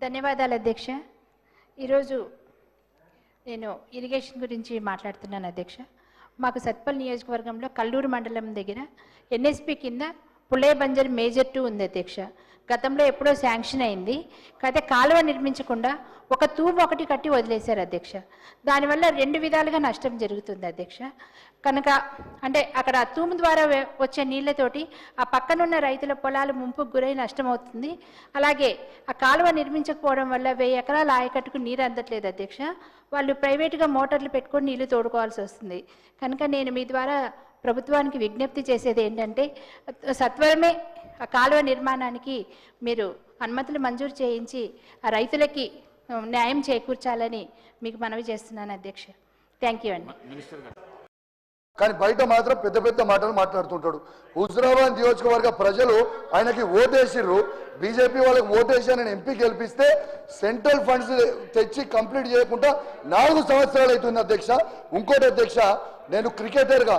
ధన్యవాదాలు అధ్యక్ష. ఈరోజు నేను ఇరిగేషన్ గురించి మాట్లాడుతున్నాను అధ్యక్ష. మాకు సత్పల్ నియోజకవర్గంలో కల్లూరు మండలం దగ్గర ఎన్ఎస్పి కింద పులే బంజర్ మేజర్ 2 ఉంది అధ్యక్ష. గతంలో ఎప్పుడో శాంక్షన్ అయింది, కాకపోతే కాలువ నిర్మించకుండా ఒక తూము ఒకటి కట్టి వదిలేశారు అధ్యక్ష. దానివల్ల 2 విధాలుగా నష్టం జరుగుతుంది అధ్యక్ష. కనుక అంటే అక్కడ తూము ద్వారా వచ్చే నీళ్లతోటి ఆ పక్కనున్న రైతుల పొలాలు ముంపుకు గురై నష్టం అవుతుంది. అలాగే ఆ కాలువ నిర్మించకపోవడం వల్ల 1000 ఎకరాల ఆయకట్టుకు నీరు అందట్లేదు అధ్యక్ష. వాళ్ళు ప్రైవేటుగా మోటార్లు పెట్టుకొని నీళ్లు తోడుకోవాల్సి వస్తుంది. కనుక నేను మీ ద్వారా ప్రభుత్వానికి విజ్ఞప్తి చేసేది ఏంటంటే సత్వరమే ఆ కాలువ నిర్మాణానికి మీరు అనుమతులు మంజూరు చేయించి ఆ రైతులకి న్యాయం చేకూర్చాలని మీకు మనవి చేస్తున్నాను అధ్యక్ష. థ్యాంక్ యూ అండి. కానీ బయట మాత్రం పెద్ద పెద్ద మాటలు మాట్లాడుతుంటాడు. హుజురాబాద్ నియోజకవర్గ ప్రజలు ఆయనకి ఓటేసిర్రు. బీజేపీ వాళ్ళకి ఓటేసి ఆయన ఎంపీ గెలిపిస్తే సెంట్రల్ ఫండ్స్ తెచ్చి కంప్లీట్ చేయకుండా 4 సంవత్సరాలు అవుతుంది అధ్యక్ష. ఇంకోటి అధ్యక్ష, నేను క్రికెటర్గా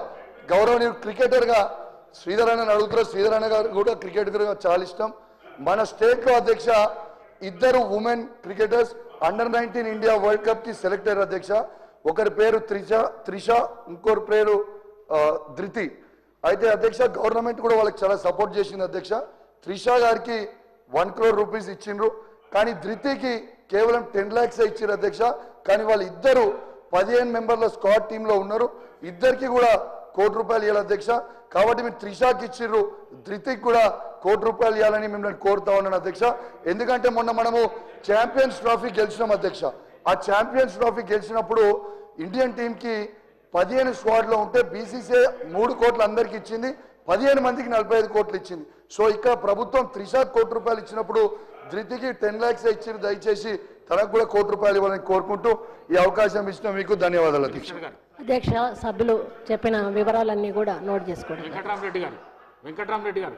గౌరవనీయుడు క్రికెటర్గా శ్రీధర్ అన్న అడుగుతారు. శ్రీధర్ అన్న గారు కూడా క్రికెటర్గా చాలా ఇష్టం. మన స్టేట్లో అధ్యక్ష 2 women cricketers under nineteen India world కప్కి సెలెక్ట్ అయ్యారు అధ్యక్ష. ఒకరి పేరు త్రిష, ఇంకొకరి పేరు ధృతి. అయితే అధ్యక్ష గవర్నమెంట్ కూడా వాళ్ళకి చాలా సపోర్ట్ చేసింది అధ్యక్ష. త్రిష గారికి 1 crore రూపీస్ ఇచ్చిండ్రు, కానీ ధృతికి కేవలం 10 lakhs ఇచ్చారు అధ్యక్ష. కానీ వాళ్ళు ఇద్దరు 15 మెంబర్ల స్క్వాడ్ టీంలో ఉన్నారు. ఇద్దరికి కూడా ₹1 కోటి ఇవ్వాలి అధ్యక్ష. కాబట్టి మీరు త్రిషాకి ఇచ్చిర్రు, ధృతికి కూడా ₹1 కోటి ఇవ్వాలని మిమ్మల్ని కోరుతా ఉన్నాను అధ్యక్ష. ఎందుకంటే మొన్న మనము ఛాంపియన్స్ ట్రోఫీ గెలిచినాం అధ్యక్ష. ఆ ఛాంపియన్స్ ట్రోఫీ గెలిచినప్పుడు ఇండియన్ టీంకి 15 స్క్వాడ్లో ఉంటే బీసీసీఐ 3 కోట్లు అందరికి ఇచ్చింది, 15 మందికి 45 కోట్లు ఇచ్చింది. సో ఇక్కడ ప్రభుత్వం త్రిషాకి ₹1 కోటి ఇచ్చినప్పుడు ధృతికి 10 lakhs ఇచ్చింది. దయచేసి తనకు కూడా ₹1 కోటి ఇవ్వాలని కోరుకుంటూ ఈ అవకాశం ఇచ్చిన మీకు ధన్యవాదాలు అధ్యక్ష. అధ్యక్ష, సభ్యులు చెప్పిన వివరాలన్నీ కూడా నోట్ చేసుకోండి. వెంకట్రామరెడ్డి గారు